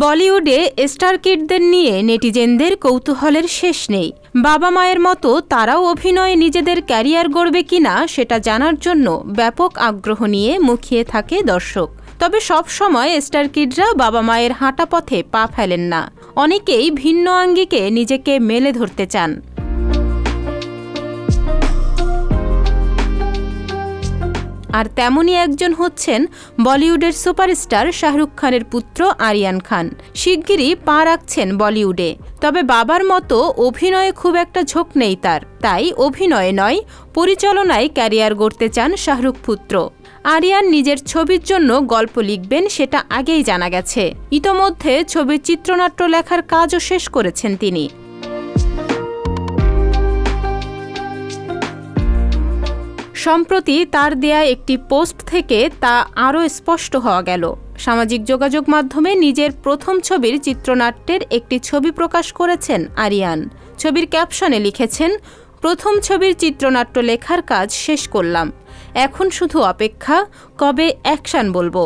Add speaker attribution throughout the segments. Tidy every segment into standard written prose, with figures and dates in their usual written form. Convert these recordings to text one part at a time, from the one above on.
Speaker 1: বলিউডে স্টার কিডদের নিয়ে নেটিজেনদের কৌতূহলের শেষ নেই। বাবা মায়ের মতো তারাও অভিনয়ে নিজেদের ক্যারিয়ার গড়বে কিনা সেটা জানার জন্য ব্যাপক আগ্রহ নিয়ে মুখিয়ে থাকে দর্শক। তবে সব সময় স্টার কিডরা বাবা মায়ের হাঁটা পথে পা ফেলেন না। অনেকেই ভিন্ন আঙ্গিকে নিজেকে মেলে ধরতে চান। আর তেমনই একজন হচ্ছেন বলিউডের সুপারস্টার শাহরুখ খানের পুত্র আরিয়ান খান। শিগগিরই পা রাখছেন বলিউডে। তবে বাবার মতো অভিনয়ে খুব একটা ঝোঁক নেই তার। তাই অভিনয়ে নয়, পরিচালনায় ক্যারিয়ার গড়তে চান শাহরুখ পুত্র। আরিয়ান নিজের ছবির জন্য গল্প লিখবেন সেটা আগেই জানা গেছে। ইতোমধ্যে ছবির চিত্রনাট্য লেখার কাজও শেষ করেছেন তিনি। সম্প্রতি তার দেয়া একটি পোস্ট থেকে তা আরও স্পষ্ট হওয়া গেল। সামাজিক যোগাযোগ মাধ্যমে নিজের প্রথম ছবির চিত্রনাট্যের একটি ছবি প্রকাশ করেছেন আরিয়ান। ছবির ক্যাপশনে লিখেছেন, প্রথম ছবির চিত্রনাট্য লেখার কাজ শেষ করলাম, এখন শুধু অপেক্ষা কবে অ্যাকশন বলবো।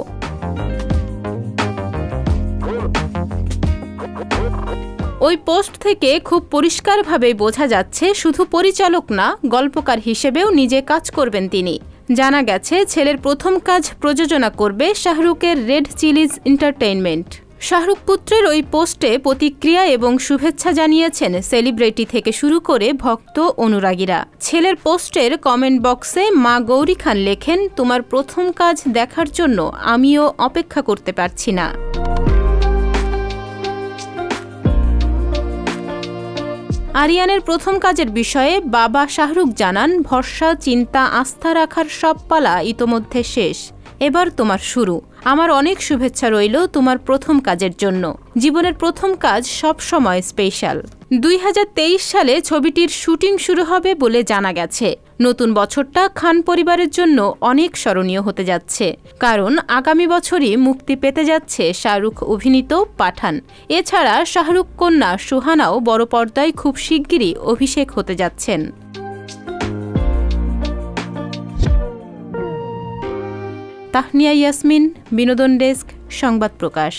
Speaker 1: ওই পোস্ট থেকে খুব পরিষ্কারভাবে বোঝা যাচ্ছে শুধু পরিচালক না, গল্পকার হিসেবেও নিজে কাজ করবেন তিনি। জানা গেছে ছেলের প্রথম কাজ প্রযোজনা করবে শাহরুখের রেড চিলিজ এন্টারটেইনমেন্ট। শাহরুখ পুত্রের ওই পোস্টে প্রতিক্রিয়া এবং শুভেচ্ছা জানিয়েছেন সেলিব্রিটি থেকে শুরু করে ভক্ত অনুরাগীরা। ছেলের পোস্টের কমেন্ট বক্সে মা গৌরী খান লেখেন, তোমার প্রথম কাজ দেখার জন্য আমিও অপেক্ষা করতে পারছি না। আরিয়ানের প্রথম কাজের বিষয়ে বাবা শাহরুখ জানান, ভরসা, চিন্তা, আস্থা রাখার সব পালা ইতোমধ্যে শেষ, এবার তোমার শুরু। আমার অনেক শুভেচ্ছা রইল তোমার প্রথম কাজের জন্য। জীবনের প্রথম কাজ সব সময় স্পেশাল। 2023 সালে ছবিটির শুটিং শুরু হবে বলে জানা গেছে। নতুন বছরটা খান পরিবারের জন্য অনেক স্মরণীয় হতে যাচ্ছে, কারণ আগামী বছরই মুক্তি পেতে যাচ্ছে শাহরুখ অভিনীত পাঠান। এছাড়া শাহরুখ কন্যা সুহানাও বড় পর্দায় খুব শিগগিরই অভিষেক হতে যাচ্ছেন। তাহনিয়া ইয়াসমিন, বিনোদন ডেস্ক, সংবাদ প্রকাশ।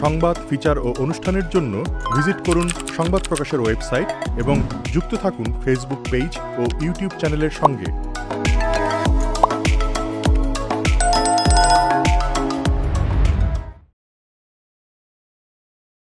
Speaker 2: সংবাদ, ফিচার ও অনুষ্ঠানের জন্য ভিজিট করুন সংবাদ প্রকাশের ওয়েবসাইট এবং যুক্ত থাকুন ফেসবুক পেজ ও ইউটিউব চ্যানেলের সঙ্গে।